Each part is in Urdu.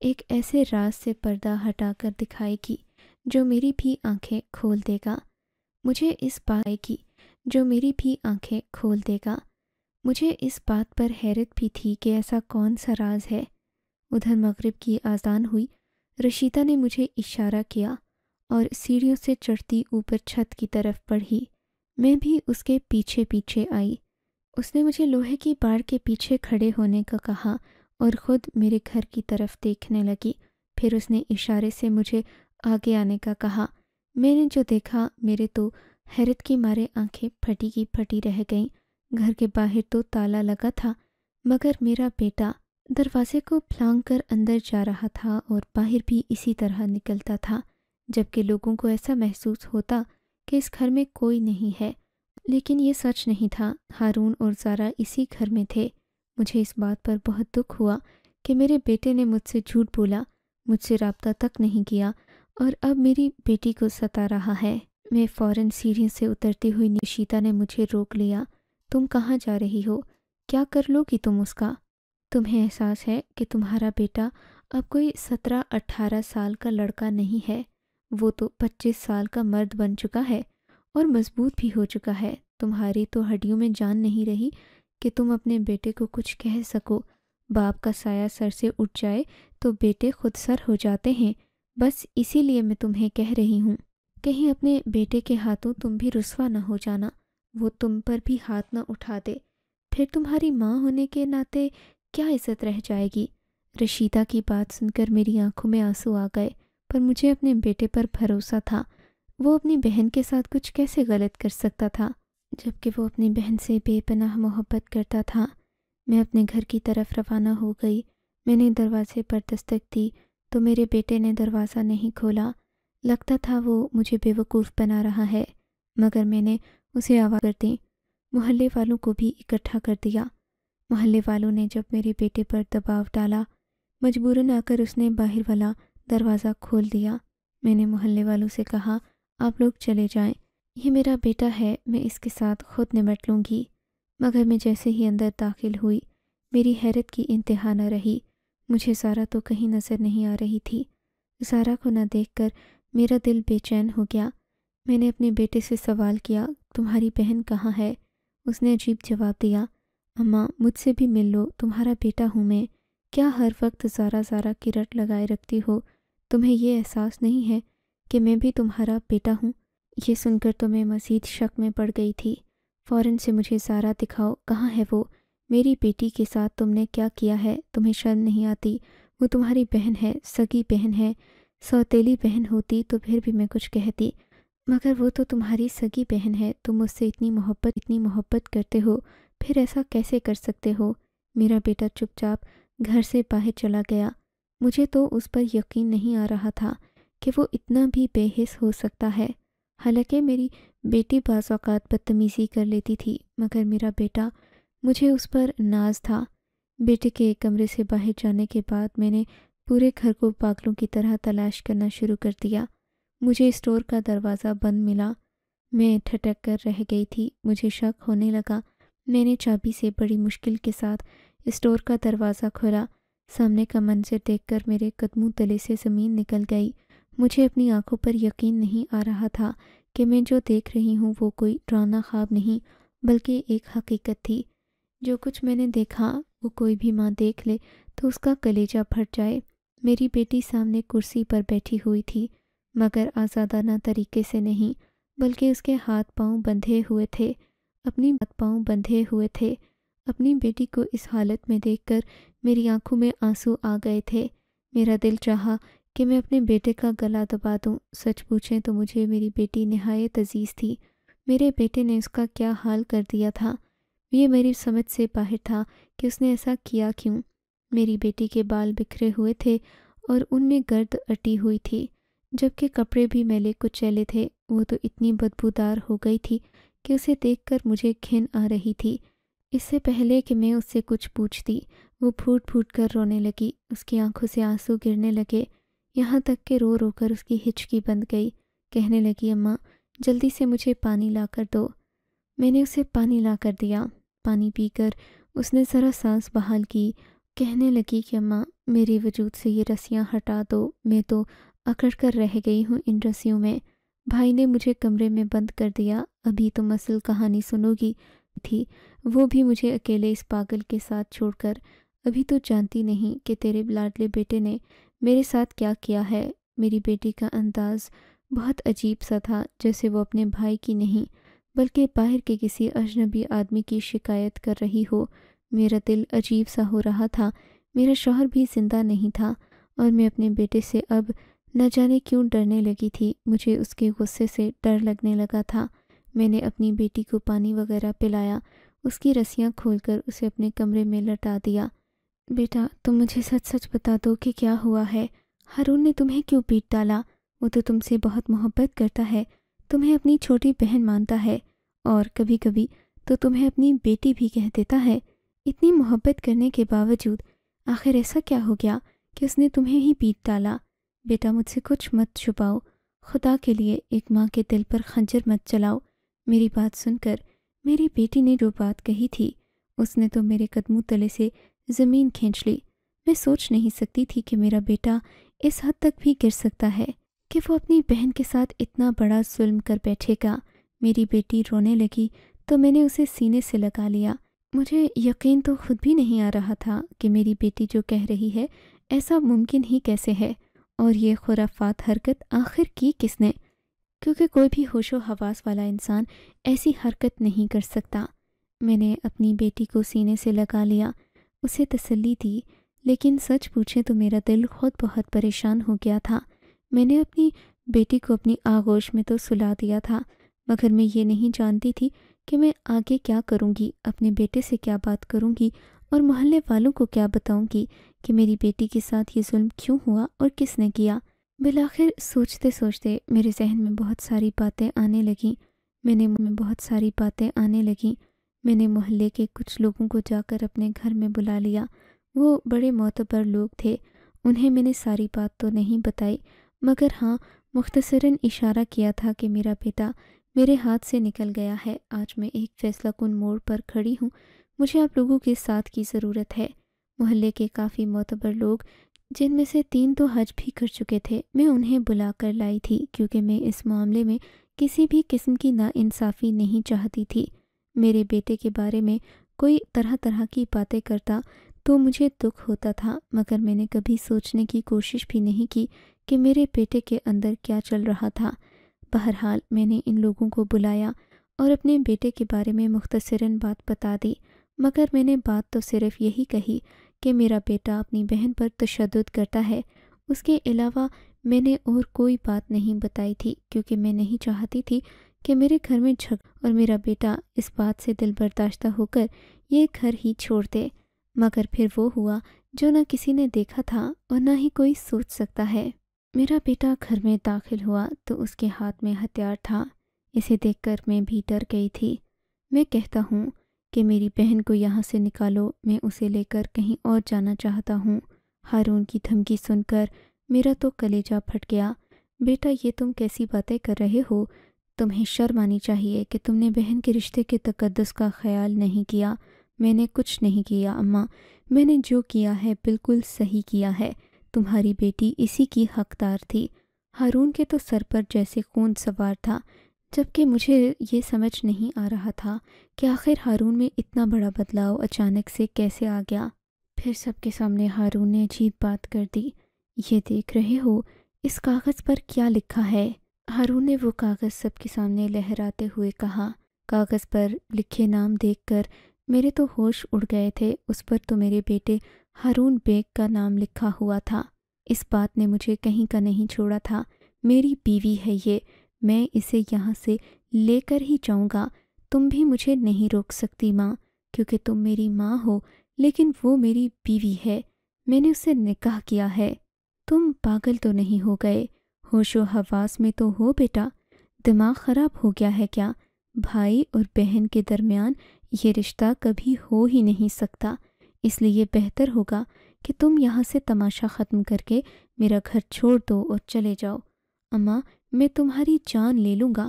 ایک ایسے راز سے پردہ ہٹا کر دکھائے گی جو میری بھی آنکھیں کھول دے گا۔ مجھے اس بات کی جو میری بھی آنکھیں کھول دے گا۔ مجھے اس بات پر حیرت بھی تھی کہ ایسا کون سا راز ہے۔ ادھر مغرب کی اذان ہوئی۔ رشیدہ نے مجھے اشارہ کیا اور سیڑھیوں سے چڑھتی اوپر چھت کی طرف بڑھی۔ میں بھی اس کے پیچھے پیچھے آئی۔ اس نے مجھے لوہے کی باڑ کے پیچھے کھڑے ہونے کا کہا اور خود میرے گھر کی طرف دیکھنے لگی۔ پھر اس نے اشارے سے مجھے آگے آنے کا کہا۔ میں نے جو دیکھا میرے تو حیرت کے مارے آنکھیں پھٹی کی پھٹی رہ گئیں۔ گھر کے باہر تو تالا لگا تھا، مگر میرا بیٹا دروازے کو پھلانگ کر اندر جا رہا تھا اور باہر بھی اسی طرح نکلتا تھا، جبکہ لوگوں کو ایسا محسوس ہوتا کہ اس گھر میں کوئی نہیں ہے۔ لیکن یہ سچ نہیں تھا، ہارون اور زارا اسی گھر میں تھے۔ مجھے اس بات پر بہت دکھ ہوا کہ میرے بیٹے نے مجھ سے جھوٹ بولا، مجھ سے رابطہ تک نہیں کیا اور اب میری بیٹی کو ستا رہا ہے۔ میں فوراً سیڑھیوں سے اترتی ہوئی رشیدہ نے مجھے روک لیا۔ تم کہاں جا رہی ہو؟ کیا کر لو گی تم اس کا؟ تمہیں احساس ہے کہ تمہارا بیٹا اب کوئی 17-18 سال کا لڑکا نہیں ہے، وہ تو 25 سال کا مرد بن چکا ہے اور مضبوط بھی ہو چکا ہے۔ تمہاری تو ہڈیوں میں جان نہیں رہی کہ تم اپنے بیٹے کو کچھ کہہ سکو۔ باپ کا سایہ سر سے اٹھ جائے تو بیٹے خود سر ہو جاتے ہیں۔ بس اسی لیے میں تمہیں کہہ رہی ہوں، کہیں اپنے بیٹے کے ہاتھوں تم بھی رسوا نہ ہو جانا، وہ تم پر بھی ہاتھ نہ اٹھا دے، پھر تمہاری ماں ہونے کے ناطے کیا عزت رہ جائے گی۔ رشیدہ کی بات سن کر میری آنکھوں میں آنسو آ گئے، پر مجھے اپنے بیٹے پر بھروسہ تھا۔ وہ اپنی بہن کے ساتھ کچھ کیسے غلط کر سکتا تھا، جبکہ وہ اپنی بہن سے بے پناہ محبت کرتا تھا۔ میں اپنے گھر کی طرف روانہ ہو گئی۔ میں نے دروازے پر دستک دی تو میرے بیٹے نے دروازہ نہیں کھولا۔ لگتا تھا وہ مجھے بے وقوف بنا رہا ہے، مگر میں نے اسے آواز کر دی۔ محلے والوں کو بھی اکٹھا کر دیا۔ محلے والوں نے جب میرے بیٹے پر دباؤ ڈالا، مجبوراً آ کر اس نے باہر والا دروازہ کھول دیا۔ میں نے محلے والوں سے کہا، آپ لوگ چلے جائیں، یہ میرا بیٹا ہے، میں اس کے ساتھ خود نمٹ لوں گی۔ مگر میں جیسے ہی اندر داخل ہوئی، میری حیرت کی انتہا نہ رہی۔ مجھے زارا تو کہیں نظر نہیں آ رہی تھی۔ زارا کو نہ دیکھ کر میرا دل بے چین ہو گیا۔ میں نے اپنے بیٹے سے سوال کیا، تمہاری بہن کہاں ہے؟ اس نے عجیب جواب دیا، اماں مجھ سے بھی مل لو، تمہارا بیٹا ہوں میں۔ کیا ہر وقت زارا زارا کی رٹ لگائے رکھتی ہو؟ تمہیں یہ احساس نہیں ہے کہ میں بھی تمہارا بیٹا ہوں؟ یہ سن کر تو میں مزید شک میں پڑ گئی تھی۔ فوراً سے مجھے زارا دکھاؤ، کہاں ہے وہ؟ میری بیٹی کے ساتھ تم نے کیا کیا ہے؟ تمہیں شرم نہیں آتی؟ وہ تمہاری بہن ہے، سگی بہن ہے۔ سوتیلی بہن ہوتی تو پھر بھی میں کچھ کہتی، مگر وہ تو تمہاری سگی بہن ہے۔ تم اس سے اتنی محبت کرتے ہو، پھر ایسا کیسے کر سکتے ہو؟ میرا بیٹا چپ چاپ گھر سے باہر چلا گیا۔ مجھے تو اس پر یقین نہیں آ رہا تھا کہ وہ اتنا بھی بے حس ہو سکتا ہے۔ حالانکہ میری بیٹی بعض اوقات بدتمیزی کر لیتی تھی، مگر میرا بیٹا، مجھے اس پر ناز تھا۔ بیٹے کے کمرے سے باہر جانے کے بعد میں نے پورے گھر کو پاگلوں کی طرح تلاش کرنا شروع کر دیا۔ مجھے اسٹور کا دروازہ بند ملا۔ میں ٹھٹک کر رہ گئی تھی، مجھے شک ہونے لگا۔ میں نے چابی سے بڑی مشکل کے ساتھ اسٹور کا دروازہ کھولا۔ سامنے کا منظر دیکھ کر میرے قدموں تلے سے زمین نکل گئی۔ مجھے اپنی آنکھوں پر یقین نہیں آ رہا تھا کہ میں جو دیکھ رہی ہوں وہ کوئی ڈراؤنا خواب نہیں، بلکہ ایک حقیقت تھی۔ جو کچھ میں نے دیکھا وہ کوئی بھی ماں دیکھ لے تو اس کا کلیجہ پھٹ جائے۔ میری بیٹی سامنے کرسی پر بیٹھی ہوئی تھی، مگر آزادانہ طریقے سے نہیں، بلکہ اس کے ہاتھ پاؤں بندھے ہوئے تھے۔ اپنی بیٹی کو اس حالت میں دیکھ کر میری آنکھوں میں آنسو آ گئے تھے۔ میرا دل چاہا کہ میں اپنے بیٹے کا گلا دبا دوں۔ سچ پوچھیں تو مجھے میری بیٹی نہایت عزیز تھی۔ میرے بیٹے نے اس کا کیا حال کر دیا تھا، یہ میری سمجھ سے باہر تھا کہ اس نے ایسا کیا کیوں۔ میری بیٹی کے بال بکھرے ہوئے تھے اور ان میں گرد اٹی ہوئی تھی، جبکہ کپڑے بھی میلے کچیلے تھے۔ وہ تو اتنی بدبودار ہو گئی تھی کہ اسے دیکھ کر مجھے گھن آ رہی تھی۔ اس سے پہلے کہ میں اس سے کچھ پوچھتی، وہ پھوٹ پھوٹ کر رونے لگی۔ اس کی آنکھوں سے آنسو گرنے لگے، یہاں تک کہ رو رو کر اس کی ہچکی بند گئی۔ کہنے لگی، اماں جلدی سے مجھے پانی لا کر دو۔ میں نے اسے پانی لا کر دیا۔ پانی پی کر اس نے ذرا سانس بحال کی کہنے لگی کہ اماں میرے وجود سے یہ رسیاں ہٹا دو، میں تو اکڑ کر رہ گئی ہوں ان رسیوں میں۔ بھائی نے مجھے کمرے میں بند کر دیا، ابھی تم اصل کہانی سنو گی تھی، وہ بھی مجھے اکیلے اس پاگل کے ساتھ چھوڑ کر۔ ابھی تو جانتی نہیں کہ تیرے لاڈلے بیٹے نے میرے ساتھ کیا کیا ہے۔ میری بیٹی کا انداز بہت عجیب سا تھا، جیسے وہ اپنے بھائی کی نہیں بلکہ باہر کے کسی اجنبی آدمی کی شکایت کر رہی ہو۔ میرا دل عجیب سا ہو رہا تھا، میرا شوہر بھی زندہ نہیں تھا اور میں اپنے بیٹے سے اب نہ جانے کیوں ڈرنے لگی تھی۔ مجھے اس کے غصے سے ڈر لگنے لگا تھا۔ میں نے اپنی بیٹی کو پانی وغیرہ پلایا، اس کی رسیاں کھول کر اسے اپنے کمرے میں لٹا دیا۔ بیٹا تم مجھے سچ سچ بتا دو کہ کیا ہوا ہے؟ ہارون نے تمہیں کیوں پیٹ ڈالا؟ وہ تو تم سے بہت محبت کرتا ہے، تمہیں اپنی چھوٹی بہن مانتا ہے اور کبھی کبھی تو تمہیں اپنی بیٹی بھی کہہ دیتا ہے۔ اتنی محبت کرنے کے باوجود آخر ایسا کیا ہو گیا کہ اس نے تمہیں ہی پیٹ ڈالا؟ بیٹا مجھ سے کچھ مت چھپاؤ، خدا کے لیے ایک ماں کے دل پر خنجر مت چلاؤ۔ میری بات سن کر میری بیٹی نے جو بات کہی تھی اس نے تو میرے قدموں تلے سے زمین کھینچ لی۔ میں سوچ نہیں سکتی تھی کہ میرا بیٹا اس حد تک بھی گر سکتا ہے کہ وہ اپنی بہن کے ساتھ اتنا بڑا ظلم کر بیٹھے گا۔ میری بیٹی رونے لگی تو میں نے اسے سینے سے لگا لیا۔ مجھے یقین تو خود بھی نہیں آ رہا تھا کہ میری بیٹی جو کہہ رہی ہے ایسا ممکن ہی کیسے ہے، اور یہ خرافات حرکت آخر کی کس نے، کیونکہ کوئی بھی ہوش و حواس والا انسان ایسی حرکت نہیں کر سکتا۔ میں نے اپنی بیٹی کو سینے سے لگا لیا، اسے تسلی دی، لیکن سچ پوچھیں تو میرا دل خود بہت پریشان ہو گیا تھا۔ میں نے اپنی بیٹی کو اپنی آغوش میں تو سلا دیا تھا، مگر میں یہ نہیں جانتی تھی کہ میں آگے کیا کروں گی، اپنے بیٹے سے کیا بات کروں گی اور محلے والوں کو کیا بتاؤں گی کہ میری بیٹی کے ساتھ یہ ظلم کیوں ہوا اور کس نے کیا۔ بالآخر سوچتے سوچتے میرے ذہن میں بہت ساری باتیں آنے لگیں۔ میں نے محلے کے کچھ لوگوں کو جا کر اپنے گھر میں بلا لیا۔ وہ بڑے معتبر لوگ تھے، انہیں میں نے ساری بات تو نہیں بتائی، مگر ہاں مختصراً اشارہ کیا تھا کہ میرا بیٹا میرے ہاتھ سے نکل گیا ہے۔ آج میں ایک فیصلہ کن موڑ پر کھڑی ہوں، مجھے آپ لوگوں کے ساتھ کی ضرورت ہے۔ محلے کے کافی معتبر لوگ، جن میں سے 3 تو حج بھی کر چکے تھے، میں انہیں بلا کر لائی تھی کیونکہ میں اس معاملے میں کسی بھی قسم کی ناانصافی نہیں چاہتی تھی۔ میرے بیٹے کے بارے میں کوئی طرح طرح کی باتیں کرتا تو مجھے دکھ ہوتا تھا، مگر میں نے کبھی سوچنے کی کوشش بھی نہیں کی کہ میرے بیٹے کے اندر کیا چل رہا تھا۔ بہرحال میں نے ان لوگوں کو بلایا اور اپنے بیٹے کے بارے میں مختصراً بات بتا دی، مگر میں نے بات تو صرف یہی کہی کہ میرا بیٹا اپنی بہن پر تشدد کرتا ہے۔ اس کے علاوہ میں نے اور کوئی بات نہیں بتائی تھی، کیونکہ میں نہیں چاہتی تھی کہ میرے گھر میں اور میرا بیٹا اس بات سے دل برداشتہ ہو کر یہ گھر ہی چھوڑ دے۔ مگر پھر وہ ہوا جو نہ کسی نے دیکھا تھا اور نہ ہی کوئی سوچ سکتا ہے۔ میرا بیٹا گھر میں داخل ہوا تو اس کے ہاتھ میں ہتھیار تھا۔ اسے دیکھ کر میں بھی ڈر گئی تھی۔ میں کہتا ہوں کہ میری بہن کو یہاں سے نکالو، میں اسے لے کر کہیں اور جانا چاہتا ہوں۔ ہارون کی دھمکی سن کر میرا تو کلیجہ پھٹ گیا۔ بیٹا یہ تم کیسی باتیں کر رہے ہو؟ تمہیں شرم آنی چاہیے کہ تم نے بہن کے رشتے کے تقدس کا خیال نہیں کیا۔ میں نے کچھ نہیں کیا اماں، میں نے جو کیا ہے بالکل صحیح کیا ہے۔ تمہاری بیٹی اسی کی حقدار تھی۔ ہارون کے تو سر پر جیسے خون سوار تھا، جبکہ مجھے یہ سمجھ نہیں آ رہا تھا کہ آخر ہارون میں اتنا بڑا بدلاؤ اچانک سے کیسے آ گیا۔ پھر سب کے سامنے ہارون نے عجیب بات کر دی۔ یہ دیکھ رہے ہو اس کاغذ پر کیا لکھا ہے؟ ہارون نے وہ کاغذ سب کے سامنے لہراتے ہوئے کہا۔ کاغذ پر لکھے نام دیکھ کر میرے تو ہوش اڑ گئے تھے۔ اس پر تو میرے بیٹے ہارون بیگ کا نام لکھا ہوا تھا۔ اس بات نے مجھے کہیں کا نہیں چھوڑا تھا۔ میری بیوی ہے یہ، میں اسے یہاں سے لے کر ہی جاؤں گا۔ تم بھی مجھے نہیں روک سکتی ماں، کیونکہ تم میری ماں ہو، لیکن وہ میری بیوی ہے، میں نے اسے نکاح کیا ہے۔ تم پاگل تو نہیں ہو گئے؟ ہوش و حواس میں تو ہو بیٹا؟ دماغ خراب ہو گیا ہے کیا؟ بھائی اور بہن کے درمیان یہ رشتہ کبھی ہو ہی نہیں سکتا، اس لیے بہتر ہوگا کہ تم یہاں سے تماشا ختم کر کے میرا گھر چھوڑ دو اور چلے جاؤ۔ اماں میں تمہاری جان لے لوں گا،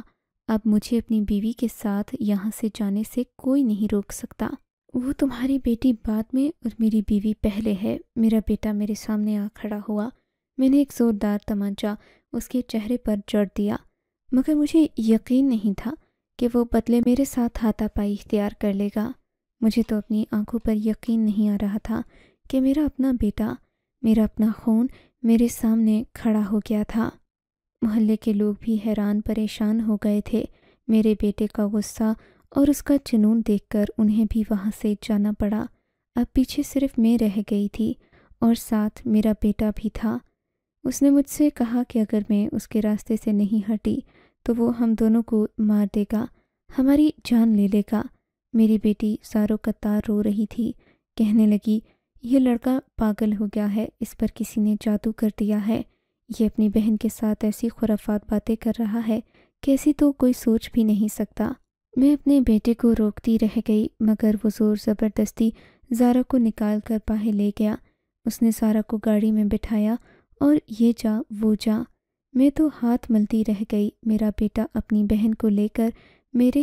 اب مجھے اپنی بیوی کے ساتھ یہاں سے جانے سے کوئی نہیں روک سکتا۔ وہ تمہاری بیٹی بعد میں اور میری بیوی پہلے ہے۔ میرا بیٹا میرے سامنے آ کھڑا ہوا۔ میں نے ایک زوردار تمانچہ اس کے چہرے پر جڑ دیا، مگر مجھے یقین نہیں تھا کہ وہ بدلے میرے ساتھ ہاتھا پائی اختیار کر لے گا۔ مجھے تو اپنی آنکھوں پر یقین نہیں آ رہا تھا کہ میرا اپنا بیٹا، میرا اپنا خون میرے سامنے کھڑا ہو گیا تھا۔ محلے کے لوگ بھی حیران پریشان ہو گئے تھے۔ میرے بیٹے کا غصہ اور اس کا جنون دیکھ کر انہیں بھی وہاں سے جانا پڑا۔ اب پیچھے صرف میں رہ گئی تھی اور ساتھ میرا بیٹا بھی تھا۔ اس نے مجھ سے کہا کہ اگر میں اس کے راستے سے نہیں ہٹی تو وہ ہم دونوں کو مار دے گا، ہماری جان لے لے گا۔ میری بیٹی زاروں قطار رو رہی تھی، کہنے لگی یہ لڑکا پاگل ہو گیا ہے، اس پر کسی نے جادو کر دیا ہے، یہ اپنی بہن کے ساتھ ایسی خرافات باتیں کر رہا ہے کہ ایسی تو کوئی سوچ بھی نہیں سکتا۔ میں اپنے بیٹے کو روکتی رہ گئی، مگر وہ زور زبردستی زارا کو نکال کر باہر لے گیا۔ اس نے زارا کو گاڑی میں بٹھایا اور یہ جا وہ جا۔ میں تو ہاتھ ملتی رہ گئی۔ میرا بیٹا اپنی بہن کو لے کر میرے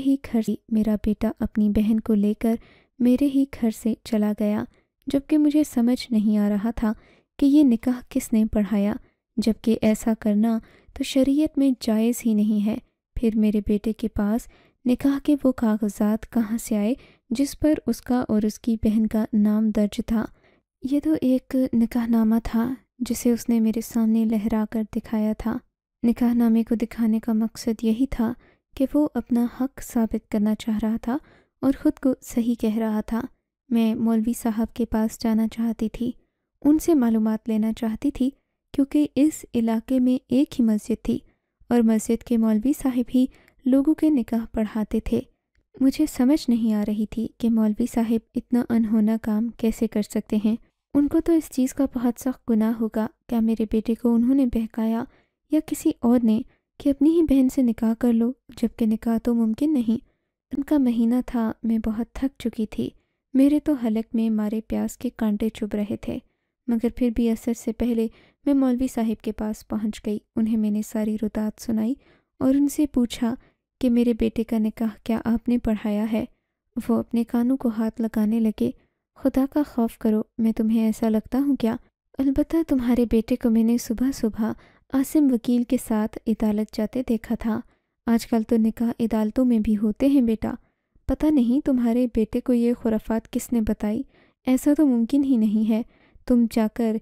ہی گھر سے چلا گیا، جبکہ مجھے سمجھ نہیں آ رہا تھا کہ یہ نکاح کس نے پڑھایا، جبکہ ایسا کرنا تو شریعت میں جائز ہی نہیں ہے۔ پھر میرے بیٹے کے پاس نکاح کے وہ کاغذات کہاں سے آئے جس پر اس کا اور اس کی بہن کا نام درج تھا؟ یہ تو ایک نکاح نامہ تھا جسے اس نے میرے سامنے لہرا کر دکھایا تھا۔ نکاح نامے کو دکھانے کا مقصد یہی تھا کہ وہ اپنا حق ثابت کرنا چاہ رہا تھا اور خود کو صحیح کہہ رہا تھا۔ میں مولوی صاحب کے پاس جانا چاہتی تھی، ان سے معلومات لینا چاہتی تھی، کیونکہ اس علاقے میں ایک ہی مسجد تھی اور مسجد کے مولوی صاحب ہی لوگوں کے نکاح پڑھاتے تھے۔ مجھے سمجھ نہیں آ رہی تھی کہ مولوی صاحب اتنا انہونا کام کیسے کر سکتے ہیں۔ ان کو تو اس چیز کا بہت سخت گناہ ہوگا۔ کیا میرے بیٹے کو انہوں نے بہکایا یا کسی اور نے کہ اپنی ہی بہن سے نکاح کر لو، جبکہ نکاح تو ممکن نہیں۔ ان کا مہینہ تھا، میں بہت تھک چکی تھی، میرے تو حلق میں مارے پیاس کے کانٹے چبھ رہے تھے، مگر پھر بھی اثر سے پہلے میں مولوی صاحب کے پاس پہنچ گئی۔ انہیں میں نے ساری ردات سنائی اور ان سے پوچھا کہ میرے بیٹے کا نکاح کیا آپ نے پڑھایا ہے؟ وہ اپنے کانوں کو ہاتھ لگانے لگے۔ خدا کا خوف کرو، میں تمہیں ایسا لگتا ہوں کیا؟ البتہ تمہارے بیٹے کو میں نے صبح صبح عاصم وکیل کے ساتھ عدالت جاتے دیکھا تھا۔ آج کل تو نکاح عدالتوں میں بھی ہوتے ہیں بیٹا۔ پتہ نہیں تمہارے بیٹے کو یہ خرافات کس نے بتائی، ایسا تو ممکن ہی نہیں ہے۔ تم جا کر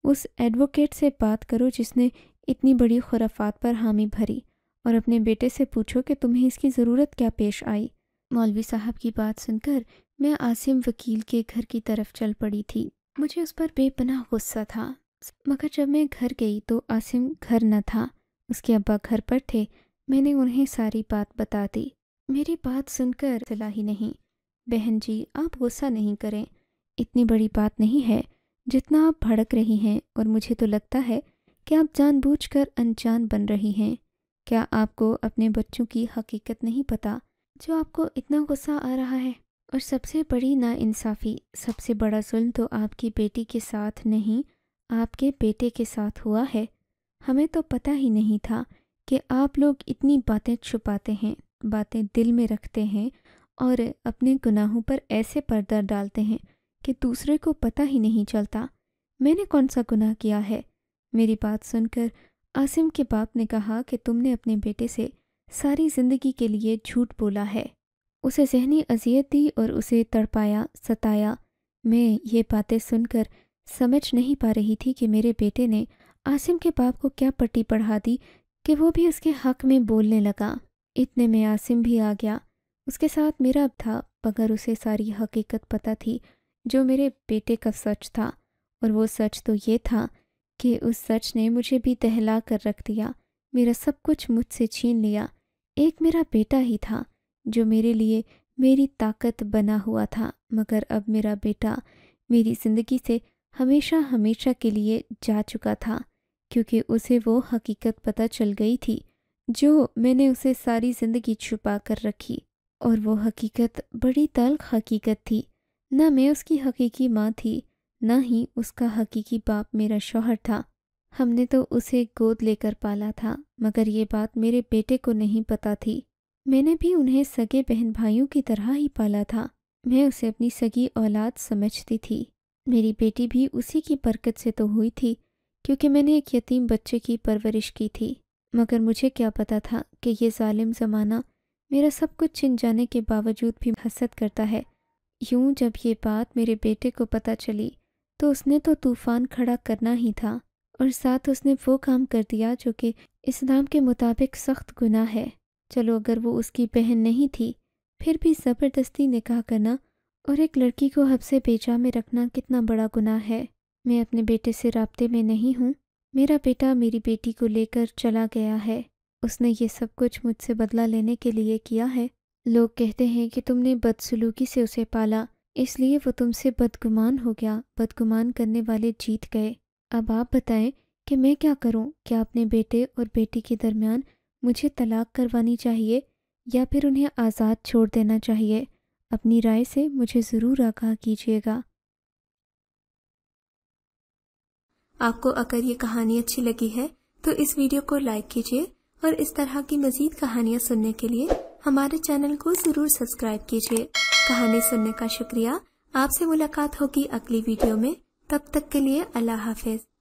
اس ایڈوکیٹ سے بات کرو جس نے اتنی بڑی خرافات پر حامی بھری، اور اپنے بیٹے سے پوچھو کہ تمہیں اس کی ضرورت کیا پیش آئی۔ مولوی صاحب کی بات سن کر میں عاصم وکیل کے گھر کی طرف چل پڑی تھی۔ مجھے اس پر بے پناہ غصہ تھا، مگر جب میں گھر گئی تو عاصم گھر نہ تھا، اس کے ابا گھر پر تھے۔ میں نے انہیں ساری بات بتا دی۔ میری بات سن کر چلا ہی نہیں۔ بہن جی، آپ غصہ نہیں کریں، اتنی بڑی بات نہیں ہے جتنا آپ بھڑک رہی ہیں، اور مجھے تو لگتا ہے کہ آپ جان بوجھ کر انجان بن رہی ہیں۔ کیا آپ کو اپنے بچوں کی حقیقت نہیں پتہ جو آپ کو اتنا غصہ آ رہا ہے؟ اور سب سے بڑی ناانصافی، سب سے بڑا ظلم تو آپ کی بیٹی کے ساتھ نہیں، آپ کے بیٹے کے ساتھ ہوا ہے۔ ہمیں تو پتہ ہی نہیں تھا کہ آپ لوگ اتنی باتیں چھپاتے ہیں، باتیں دل میں رکھتے ہیں اور اپنے گناہوں پر ایسے پردہ ڈالتے ہیں کہ دوسرے کو پتہ ہی نہیں چلتا۔ میں نے کون سا گناہ کیا ہے؟ میری بات سن کر عاصم کے باپ نے کہا کہ تم نے اپنے بیٹے سے ساری زندگی کے لیے جھوٹ بولا ہے، اسے ذہنی اذیت دی اور اسے تڑپایا، ستایا۔ میں یہ باتیں سن کر سمجھ نہیں پا رہی تھی کہ میرے بیٹے نے عاصم کے باپ کو کیا پٹی پڑھا دی کہ وہ بھی اس کے حق میں بولنے لگا۔ اتنے میں عاصم بھی آ گیا، اس کے ساتھ میرا اب تھا، مگر اسے ساری حقیقت پتہ تھی جو میرے بیٹے کا سچ تھا، اور وہ سچ تو یہ تھا کہ اس سچ نے مجھے بھی دہلا کر رکھ دیا، میرا سب کچھ مجھ سے چھین لیا۔ ایک میرا بیٹا ہی تھا جو میرے لیے میری طاقت بنا ہوا تھا، مگر اب میرا بیٹا میری زندگی سے ہمیشہ ہمیشہ کے لیے جا چکا تھا، کیونکہ اسے وہ حقیقت پتہ چل گئی تھی جو میں نے اسے ساری زندگی چھپا کر رکھی، اور وہ حقیقت بڑی تلخ حقیقت تھی۔ نہ میں اس کی حقیقی ماں تھی، نہ ہی اس کا حقیقی باپ میرا شوہر تھا۔ ہم نے تو اسے گود لے کر پالا تھا، مگر یہ بات میرے بیٹے کو نہیں پتہ تھی۔ میں نے بھی انہیں سگے بہن بھائیوں کی طرح ہی پالا تھا۔ میں اسے اپنی سگی اولاد سمجھتی تھی۔ میری بیٹی بھی اسی کی برکت سے تو ہوئی تھی، کیونکہ میں نے ایک یتیم بچے کی پرورش کی تھی۔ مگر مجھے کیا پتا تھا کہ یہ ظالم زمانہ میرا سب کچھ چھن جانے کے باوجود بھی حسد کرتا ہے۔ یوں جب یہ بات میرے بیٹے کو پتہ چلی تو اس نے تو طوفان کھڑا کرنا ہی تھا، اور ساتھ اس نے وہ کام کر دیا جو کہ اسلام کے مطابق سخت گناہ ہے۔ چلو اگر وہ اس کی بہن نہیں تھی، پھر بھی زبردستی نکاح کرنا اور ایک لڑکی کو حبس بیجا میں رکھنا کتنا بڑا گناہ ہے۔ میں اپنے بیٹے سے رابطے میں نہیں ہوں۔ میرا بیٹا میری بیٹی کو لے کر چلا گیا ہے۔ اس نے یہ سب کچھ مجھ سے بدلہ لینے کے لیے کیا ہے۔ لوگ کہتے ہیں کہ تم نے بدسلوکی سے اسے پالا، اس لیے وہ تم سے بدگمان ہو گیا۔ بدگمان کرنے والے جیت گئے۔ اب آپ بتائیں کہ میں کیا کروں؟ کیا اپنے بیٹے اور بیٹی کے درمیان مجھے طلاق کروانی چاہیے یا پھر انہیں آزاد چھوڑ دینا چاہیے؟ اپنی رائے سے مجھے ضرور آگاہ کیجیے گا۔ آپ کو اگر یہ کہانی اچھی لگی ہے تو اس ویڈیو کو لائک کیجیے، اور اس طرح کی مزید کہانیاں سننے کے لیے ہمارے چینل کو ضرور سبسکرائب کیجیے۔ کہانی سننے کا شکریہ۔ آپ سے ملاقات ہوگی اگلی ویڈیو میں۔ تب تک کے لیے اللہ حافظ۔